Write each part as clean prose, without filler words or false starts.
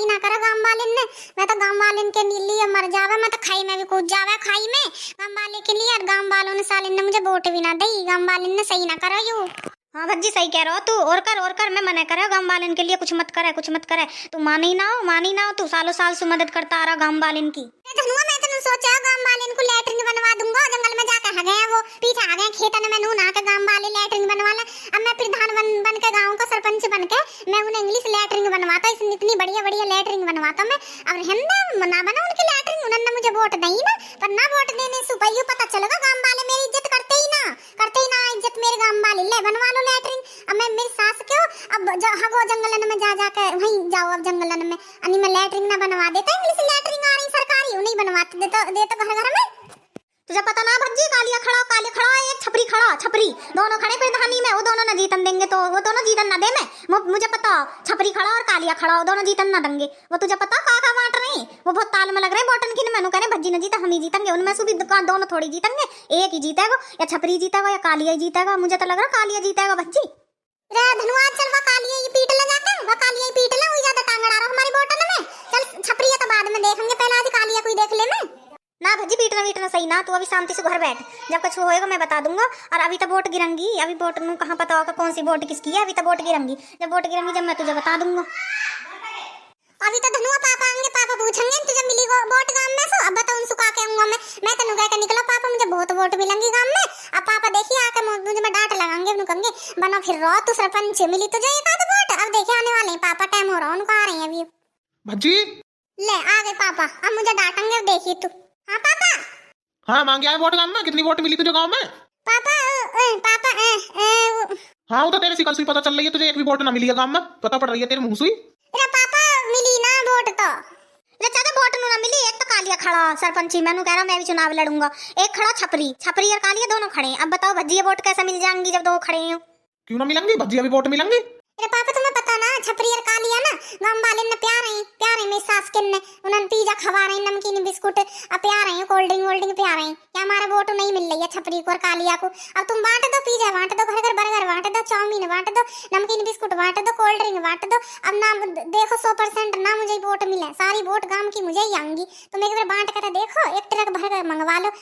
सही ना करा गांव वाले ने। मैं तो गांव वाले के लिए मर जावे, मैं तो खाई में भी कूद जावे खाई में गांव वाले के लिए। और गांव वालों ने साले ने मुझे वोट भी ना दी, गांव वाले ने सही ना करा यू। हाँ भज्जी सही कह रहा हो तू। और कर मैं मना करे गांव वाले के लिए कुछ मत करे। तू मानी ना हो तू सालों साल से मदद करता आ रहा गांव वाले की। धनुआ मैं तो सोचा गांव वाले को लैट्रिन बनवा दूंगा, जंगल में जाकर आ गए वो पीछे आ गए खेतन में नून आके गांव वाले लैट्रिन बनवा ले। अब मैं प्रधान बन के गांव का सरपंच बन के मैं उन्हें इंग्लिश लैट्रिन बनवाता, इतनी बढ़िया लैट्रिन बनवाता मैं। अब रहने ना बना उनकी लैट्रिन, उन्होंने मुझे वोट दी ना, पर ना वोट देने से पहले पता चलेगा गांव वाले मेरी इज्जत करते ही ना इज्जत मेरे गांव वाले। ले बनवा लो लैट्रिन। अब मैं मेरी सास क्यों अब हगो जंगलन में जा के वहीं जाओ, अब जंगलन में अनि मैं लैट्रिन ना बनवा देता, इंग्लिश लैट्रिन आ रही सरकारी नहीं बनवाते देता घर में। तुझे पता ना भज्जी, कालिया खड़ा एक छपरी दोनों खड़े प्रधानी में, वो दोनों ना जीतन देंगे तो वो दोनों जीतन ना दे। मैं मुझे पता छपरी खड़ा और कालिया खड़ा वो दोनों जीतन ना देंगे। वो तुझे पता का बांट रहे हैं, वो बहुत ताल में लग रहे हैं बॉटन की। मैंने कह रहे भज्जी ने जीता हम ही जीतेंगे, उनमें से भी दोनों थोड़ी जीतेंगे, एक ही जीतेगा, या छपरी जीतेगा या कालिया ही जीतेगा। मुझे तो लग रहा कालिया जीतेगा भज्जी। रे धनुआ चल वो कालिया ही पीट ले जाके, वो कालिया ही पीट ले, वो ज्यादा टांग अड़ा रहा हमारी बॉटन में। चल छपरी तो बाद में देखेंगे, पहले आज कालिया को ही देख ले। मैं ना भज्जी पीटना सही ना, तू अभी शांति से घर बैठ, जब कुछ होएगा मैं बता दूंगा। और अभी तो वोट गिरंगी, अभी वोट नू कहाँ पता होगा कौन सी वोट किसकी है। अभी तो वोट गिरंगी, जब वोट गिरंगी जब मैं तुझे बता दूंगा। अभी तो धनुआ पापा आएंगे, पापा पूछेंगे तुझे मिली वोट गांव में सो। अब बताऊं सुखा के आऊंगा मैं तनु कह के निकला पापा मुझे बहुत वोट मिलेंगी गांव में। अब पापा देखिए आके मुझे मैं डांट लगाएंगे, उन्हें कहेंगे बनो फिर रो तू सरपंच मिली तुझे एक आध वोट। अब देखिए आने वाले हैं पापा, टाइम हो रहा है उनको, आ रहे हैं अभी। भज्जी ले आ गए पापा, अब मुझे डांटेंगे देखिए तू। हाँ पापा। हाँ मांगे आए वोट गांव में, कितनी वोट मिली तुझे गांव में? पापा हाँ वो तो तेरे सिकल से पता चल रही है, तुझे एक भी वोट ना मिली है गांव में, पता पड़ रही है तेरे मुंह से। अरे पापा मिली ना वोट तो। ले चाचा वोट नू ना मिली, एक तो कालिया खड़ा सरपंची, मैं कह रहा मैं भी चुनाव लड़ूंगा। एक खड़ा छपरी और कालिया दोनों खड़े हैं। अब बताओ भज्जी ये वोट कैसे मिल जाएंगी जब दो खड़े हैं? क्यों ना मिलेंगी भज्जी, अभी वोट मिलेंगी। अरे पापा तुम्हें पता ना छपरी और कालिया ना गांव वाले ने प्यार है मेरी सास के ने, उन्होंने पिज्जा खवा रहे हैं, नमकीन बिस्कुट अब प्यार है, कोल्ड ड्रिंक प्यार है। क्या हमारा वोट नहीं मिल रही है छपरी को और कालिया को? अब तुम बांट दो, पिज्जा बांट दो, घर बर्गर बांट दो, चाउमीन बांट दो, नमकीन बिस्कुट बांट दो, कोल्ड ड्रिंक बांट दो। अब ना देखो 100% ना मुझे वोट मिले, सारी वोट गांव की मुझे ही आऊंगी। तुम एक बार बांट कर देखो, एक ट्रक भर कर मंगवा लो,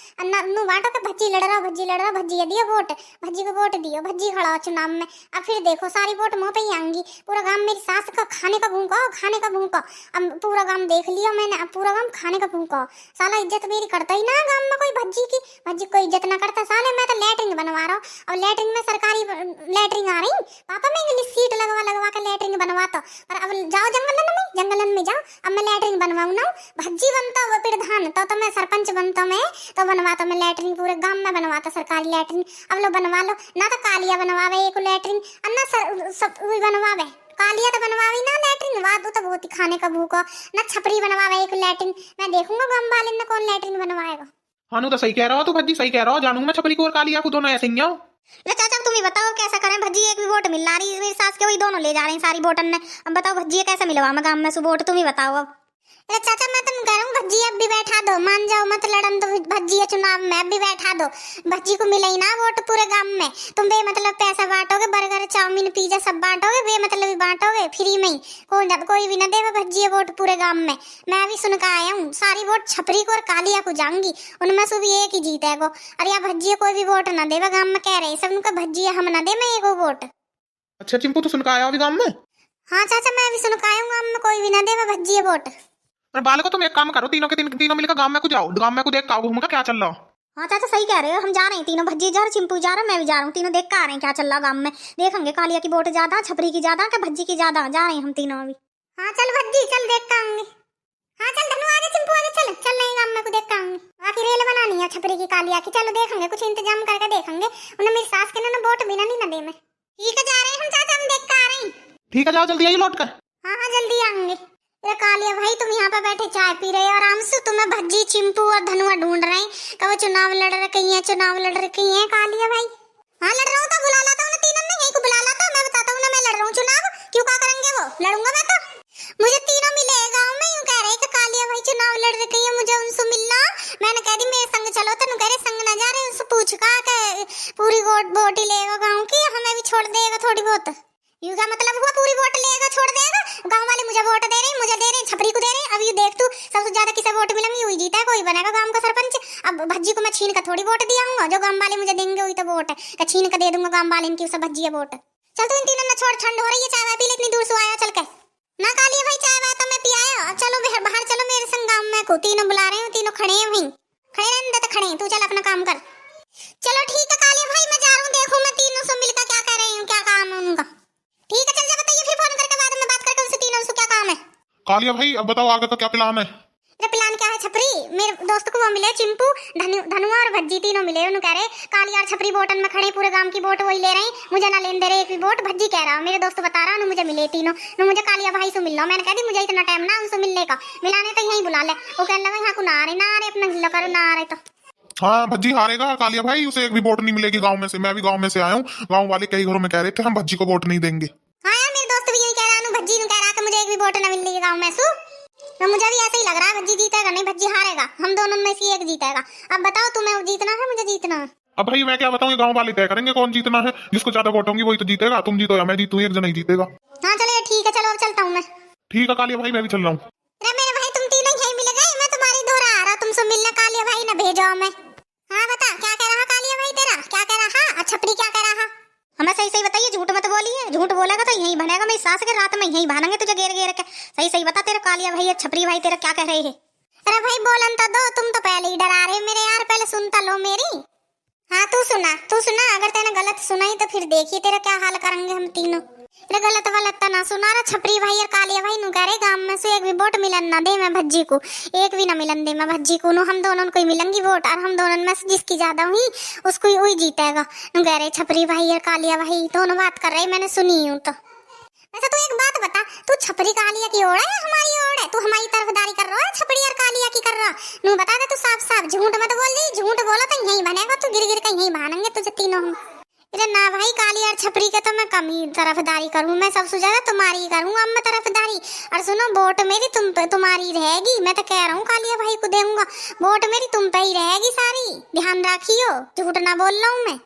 नू बांटो के भज्जी लड़ रहा भज्जी दियो वोट, भज्जी को वोट दियो, भज्जी खड़ा चुनाव में। अब फिर देखो सारी वोट मुंह पे ही आऊंगी। पूरा गांव मेरी सास का खाने का भूखा। अब पूरा गांव देख लिया मैंने, अब पूरा गांव खाने का भूखा। साला इज्जत मेरी करता ही ना गांव में कोई, भज्जी कोई इज्जत ना करता। साले मैं तो लैट्रिन बनवा रहा हूँ, अब लैट्रिन में सरकारी लैट्रिन आ रही पापा, मैं इंग्लिश सीट लगवा के लैट्रिन बनवाता। पर अब जाओ जंगलन में जाओ, अब मैं लैट्रिन बनवाऊँ ना, भज्जी बनता वो प्रधान तो मैं सरपंच बनता, मैं तो बनवाता मैं लैट्रिन पूरे गांव में बनवाता सरकारी लैट्रिन। अब लो बनवा लो ना, तो कालिया बनवावे एक लैट्रिन, अन्ना सब बनवावे। कालिया तो बनवावी ना लैट्रिन, वादू तो बहुत ही खाने का भूखा ना, छपरी बनवावे एक लैट्रिन। मैं देखूंगा गांव वाले ने कौन लैट्रिन बनवाएगा। हाँ तो सही कह रहा हो तू भज्जी, सही कह रहा हो, जानूंगा मैं छपरी को और कालिया को, दोनों ऐसे ही आओ। ले चाचा तुम ही बताओ कैसा करें भज्जी, एक भी वोट मिल रही मेरी सास के, वही दोनों ले जा रही सारी वोटन ने। अब बताओ भज्जी कैसे मिलवा मैं गांव में से वोट, तुम ही बताओ। अब अरे चाचा मैं तुम कह रहा हूँ भज्जी अब भी बैठा दो, मान जाओ मत लड़न तो भज्जी है चुनाव में, अब भी बैठा दो। भज्जी को मिले ही ना वोट पूरे गांव में, तुम बेमतलब पैसा बांटोगे, बर्गर चाउमीन पिज्जा सब बांटोगे, बेमतलब ही बांटोगे फ्री में ही, कोई भी ना देगा भज्जी वोट पूरे गांव में। मैं भी सुन कर आया हूँ सारी वोट छपरी को और कालिया को जाऊंगी, उनमें से भी एक ही जीतेगा। अरे यार भज्जी कोई भी वोट ना देगा गांव में, कह रहे सब उनका भज्जी हम ना दे मैं एक वोट। अच्छा चिंपू तू सुन कर आया अभी गांव में? हाँ चाचा मैं भी सुन कर आया हूँ, गांव में कोई भी ना देगा भज्जी वोट। अरे बाल को तुम एक काम करो, तीनों मिलकर गांव में को जाओ, गांव में को देख आओ, घूमकर क्या चल रहा। हाँ चाचा सही कह रहे हो, हम जा रहे हैं तीनों, भज्जी जा रहे, चिंपू जा रहा, मैं भी जा रहा हूँ, तीनों देख कर आ रहे हैं क्या चल रहा गांव में। देखेंगे कालिया की वोट ज्यादा, छपरी की ज्यादा, क्या भज्जी की ज्यादा, जा रहे हैं हम तीनों अभी। हाँ चल भज्जी चल देख कर आऊंगी। हाँ चल धनु आजा, चिंपू आजा, चल रहे हैं गांव में को देख कर आऊंगी। बाकी रेल बनानी है छपरी की कालिया की, चलो देखेंगे कुछ इंतजाम करके देखेंगे, उन्हें मेरी सास के ना वोट बिना नहीं ना दे मैं। ठीक है जा रहे हैं हम चाचा, हम देख कर आ रहे हैं। ठीक है जाओ जल्दी आइए लौट कर। हाँ जल्दी आएंगे। अरे कालिया भाई तुम यहाँ पे बैठे चाय पी रहे हो आराम से, तुम्हें भज्जी चिंपू और धनुआ ढूंढ रहे हैं, कब चुनाव लड़ रही है कालिया भाई। हाँ लड़ रहा हूँ तो बुला लाता हूँ तीनों ने, यही को बुला लाता, मैं बताता हूँ ना मैं लड़ रहा हूँ चुनाव, क्यों क्या करेंगे वो, लड़ूंगा मैं तो। मुझे तीनों मिले गाँव में, यूँ कह रहे कि कालिया भाई चुनाव लड़ रही है, मुझे उनसे मिलना। मैंने कह दी मेरे संग चलो, तो कह रहे संग ना जा रहे, उनसे पूछ का पूरी वोट ही लेगा गाँव की, हमें भी छोड़ देगा थोड़ी बहुत। यू का मतलब हुआ पूरी वोट लेगा छोड़ देगा, गांव वाले मुझे वोट दे रहे हैं, मुझे दे रहे हैं, छीन का थोड़ी वोट दिया हूँ, जो गांव वाले मुझे देंगे वही तो वोट है, क्या छीन का दे दूंगा गांव वाले इनकी सब भज्जी है वोट। चल तू इन तीनों ने छोड़, ठंड हो रही है, चाय वाय पी ले, इतनी दूर से आया चल के ना। कालिया भाई चाय वाय तो मैं पियाया, अब चलो बाहर चलो मेरे संग गांव में को, तीनों बुला रहे हो, तीनों खड़े हैं वहीं, खड़े रहने दे तो खड़े हैं, तू चल अपना काम कर। चलो ठीक है कालिया भाई, मैं जा रहा हूँ, देखूं मैं तीनों से मिलकर क्या कर रही हूँ, क्या काम है उनका। ठीक है चल जा, बताइए फिर फोन करके बाद में बात करके उनसे, तीनों से क्या काम है। कालिया भाई अब बताओ आगे का क्या प्लान है? अरे प्लान क्या है छपरी, मेरे दोस्त को वो मिले चिंपू, धनुआ और भज्जी, तीनों मिले, उन्होंने कह रहे कालिया और छपरी वोटन में खड़े, पूरे गांव की वोट वही ले रहे हैं, मुझे ना लेने दे रहे एक भी वोट। भज्जी कह रहा, मेरे दोस्त बता रहा, मुझे मिले तीनों, मुझे कालिया भाई से मिल लो। मैंने कह दी मुझे इतना टाइम ना उनसे मिलने का, मिलाने तो यहीं बुला ले। वो कहने लगा यहाँ को ना आ रहे अपना हिल्ला करो, ना आ रहे तो हाँ भज्जी हारेगा कालिया भाई, उसे एक भी वोट नहीं मिलेगी गांव में से। मैं भी गांव में से आया हूँ, गांव वाले कई घरों में कह रहे थे हम भज्जी को वोट नहीं देंगे। हाँ यार मेरे दोस्त भी यही कह रहा, भज्जी ने कह रहा कि मुझे एक भी वोट ना मिलेगी गाँव में सु, तो मुझे भी ऐसा ही लग रहा है भज्जी जीतेगा नहीं, भज्जी हारेगा, हम दोनों में से एक जीतेगा। अब बताओ तुम्हें जीतना है मुझे जीतना है? अब भाई मैं क्या बताऊँ, गांव वाले तय करेंगे कौन जीतना है, जिसको ज्यादा वोट होंगी वही तो जीतेगा, तुम जीतो या मैं जीतू, एक जन ही जीतेगा। हाँ चलो ठीक है, चलो अब चलता हूँ मैं। ठीक है कालिया भाई मैं भी चल रहा हूँ। अरे मेरे भाई तुम तीनों यहीं मिल गए, मैं तुम्हारी दोहरा आ रहा, तुमसे मिलने कालिया भाई ने भेजो मैं। हाँ बता क्या कह रहा कालिया भाई तेरा, क्या कह रहा? अच्छा छपरी क्या कह रहा? हमें सही सही बताइए, झूठ मत बोलिए, झूठ बोलेगा तो यहीं बनेगा, मेरी सास के रात में यहीं भानेंगे तुझे घेर घेर के। सही सही बता तेरा कालिया भाई या छपरी भाई तेरा क्या कह रहे हैं? अरे भाई बोलन तो दो, तुम तो पहले ही डरा रहे हो मेरे यार, पहले सुनता लो मेरी। हाँ तू सुना, अगर तेने गलत सुना ही तो फिर देखिए तेरा क्या हाल करेंगे हम तीनों। अरे गलत वलत तो ना सुना रहा, छपरी भाई और कालिया भाई नु कह रहे गांव में से एक भी वोट मिलन ना दे मैं भज्जी को, एक भी ना मिलन दे मैं भज्जी को, नु हम दोनों को ही मिलेंगी वोट, और हम दोनों में से जिसकी ज्यादा हुई उसको ही वही जीतेगा। नु कह रहे छपरी भाई और कालिया भाई दोनों बात कर रहे, मैंने सुनी हूँ। तो वैसे तू एक बात बता, तू छपरी कालिया की ओर है या हमारी ओर है? तू हमारी तरफदारी कर रहा है छपरी और कालिया की कर रहा? नु बता दे तू साफ साफ, झूठ मत बोल दे, झूठ बोला तो यहीं बनेगा, तू गिर गिर के यहीं भानेंगे तुझे तीनों हम। अरे ना भाई कालिया और छपरी के तो मैं कम ही तरफदारी करूँ, मैं सबसे ज्यादा तुम्हारी करूँ अब मैं तरफदारी। और सुनो वोट मेरी तुम्हारी रहेगी, मैं तो कह रहा हूँ कालिया भाई को दूंगा वोट, मेरी तुम पे ही रहेगी सारी, ध्यान रखियो, झूठ ना बोल रहा हूँ मैं।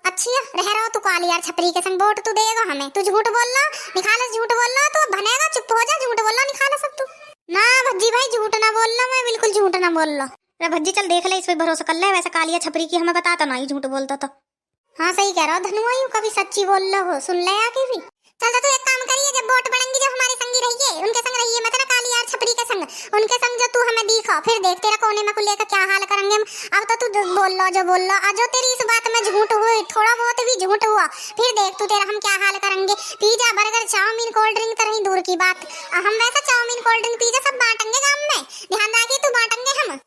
अच्छी रह रहा हो तू कालिया छपरी के संग, वोट तू देगा हमें, तू झूठ बोल रहा निकाल, झूठ बोल रहा तो बनेगा, चुप हो जा, झूठ बोल रहा निकाल सब तू। ना भज्जी भाई झूठ ना बोल रहा, मैं बिल्कुल झूठ ना बोल रहा। अरे भज्जी चल देख ले, इस पे भरोसा कर ले, वैसे कालिया छपरी की हमें बताता ना ही झूठ बोलता तो। हाँ सही कह रहा हो धनुआ, यूं कभी सच्ची बोल रहा हो, सुन ले आके भी। चल तू एक काम करिए, जब वोट बढ़ेंगी जब हमारे संगी रहिए, उनके संग रहिए, मत ना कालिया और छपरी के संग, उनके संग जो तू हमें दिखा, फिर देख तेरा कोने में को लेकर क्या हाल करेंगे हम। अब तो तू बोल लो जो बोल लो, और जो तेरी इस बात में झूठ हुई, थोड़ा बहुत भी झूठ हुआ, फिर देख तू तेरा हम क्या हाल करेंगे। Pizza burger chow mein cold drink तो रही दूर की बात, हम वैसा चाउमीन कोल्ड ड्रिंक पिज्जा सब बांटेंगे गाँव में, ध्यान रखिए तू बांटेंगे हम।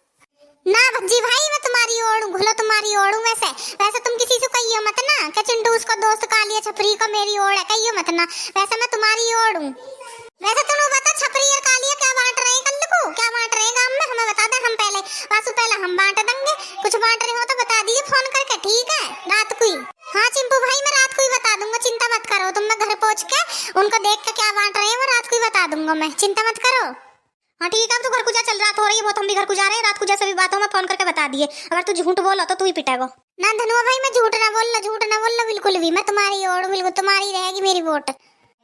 ना भज्जी भाई मैं तुम्हारी ओर हूँ, घुलो तुम्हारी ओर हूँ, वैसे तुम किसी से कहियो मत ना कि चिंटू उसका दोस्त कालिया छपरी का मेरी ओर है, कहियो मत ना, वैसे मैं तुम्हारी ओर हूँ। वैसे तुम बता छपरी और कालिया क्या बांट रहे हैं, कल को क्या बांट रहे हैं गाँव में, हमें बता दे, हम पहले हम बांट देंगे, कुछ बांट रहे हो तो बता दीजिए फोन करके, ठीक है रात को ही। हाँ चिंपू भाई मैं रात को ही बता दूंगा, चिंता मत करो तुम, मैं घर पहुँच के उनको देख के क्या बांट रहे हैं वो रात को ही बता दूंगा मैं, चिंता मत करो। हाँ ठीक है, अब तू घर को जा, चल रात हो रही है बहुत, हम भी घर को जा रहे हैं, रात को जैसे भी बात हो मैं फोन करके बता दिए, अगर तू झूठ बोला तो तू ही पिटेगा। ना धनुआ भाई मैं झूठ ना बोल रहा बिल्कुल भी, मैं तुम्हारी ओर, बिल्कुल तुम्हारी रहेगी मेरी वोट।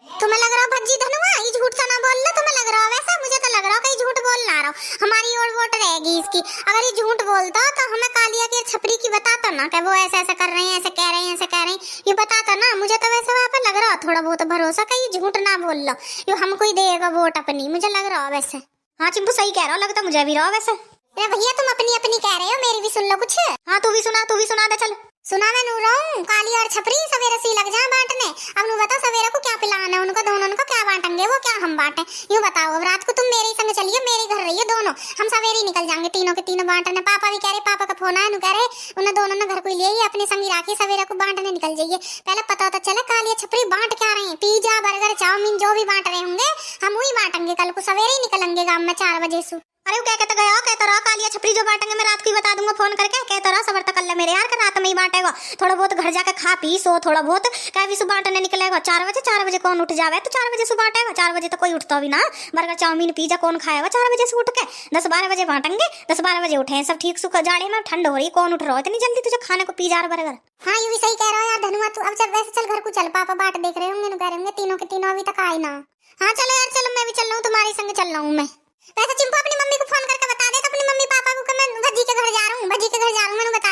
तुम्हें लग रहा भज्जी धनुआ ये झूठ सा ना बोल रहा, तुम्हें लग रहा वैसा, मुझे तो लग रहा कहीं झूठ बोल ना रहा, हमारी ओर वोट रहेगी इसकी। अगर ये झूठ बोलता तो हमें कालिया की छपरी की बताता ना कि वो ऐसे ऐसे कर रहे हैं, ऐसे कह रहे हैं, ऐसे कह रहे हैं, ये बताता ना, मुझे तो वैसे वहाँ पर लग रहा थोड़ा बहुत भरोसा कहीं झूठ ना बोल लो, ये हमको ही देगा वोट अपनी, मुझे लग रहा वैसे। हाँ चिंपू सही कह रहा हो, लगता मुझे भी रहा वैसे। अरे भैया तुम अपनी अपनी कह रहे हो, मेरी भी सुन लो कुछ। हाँ तू भी सुना दे चल। सुना मैं नू रहा हूँ, काली और छपरी सवेरे सी लग जा बांटने। अब नू बताओ सवेरे को क्या प्लान है उनको, दोनों को क्या बांटेंगे, वो क्या हम बांटे, यूँ बताओ। अब रात को तुम मेरे संग चलिए, मेरे घर रहिए दोनों, हम सवेरे ही निकल जाएंगे तीनों के तीनों बांटने। पापा भी कह रहे, पापा का फोन आया, नू कह रहे उन्हें दोनों ने घर को लिए अपने संग राखी, सवेरे को बांटने निकल जाइए। पहले पता तो चले काली छपरी बांट क्या रहे हैं, पिज्जा बर्गर चाउमीन जो भी बांट रहे होंगे हम वही बांटेंगे, कल को सवेरे ही निकलेंगे गाँव में 4 बजे से। अरे वो क्या कहता गया, कहता रहा कालिया छपरी जो बांटेंगे मैं रात को ही बता दूंगा फोन करके, कहता रहा सबर तक कर ले मेरे यार का, रात में ही बांटेगा, थोड़ा बहुत घर जाके खा पी सो, थोड़ा बहुत क्या भी सुबह बांटने निकलेगा 4 बजे कौन उठ जावे, तो 4 बजे सुबह बांटेगा, 4 बजे तो कोई उठता भी ना, बर्गर चाउमीन पिज्जा कौन खाएगा 4 बजे से उठ के, 10-12 बजे बांटेंगे, 10-12 बजे उठे सब ठीक सुख, जाड़े में ठंड हो रही, कौन उठ रहा है इतनी जल्दी तुझे खाने को पिज्जा और बर्गर। हाँ ये भी सही कह रहा है यार धनुआ तू। अब चल वैसे चल घर को चल, पापा बाट देख रहे होंगे, कह रहे होंगे तीनों के तीनों अभी तक आए ना। हाँ चलो यार चलो, मैं भी चल रहा हूँ तुम्हारे संग चल रहा हूँ मैं। वैसे चिंपू अपनी मम्मी को फोन करके बता दे तो अपनी मम्मी पापा को कि मैं भज्जी के घर जा रहा हूँ, भज्जी के घर जा रहा हूँ, मैंने बता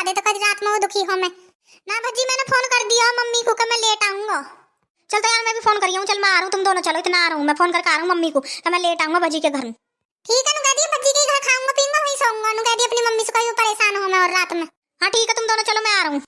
दुखी हो मैं। ना भज्जी मैंने फोन कर दिया मम्मी को कि मैं लेट आऊंगा। चल तो यार मैं भी फोन करी हूँ, चल मैं आ रहा हूँ, तुम दोनों चलो, इतना आ रहा हूँ मैं, फोन करके आ रहा हूँ मम्मी को कि मैं लेट आऊंगा भज्जी के घर। ठीक है, नु कह दिया भज्जी के घर खाऊंगा पीऊंगा वहीं सोऊंगा। नु कह दिया अपनी मम्मी से कोई परेशान हो मैं और रात में। हाँ ठीक है, तुम दोनों चलो, मैं आ रहा हूँ।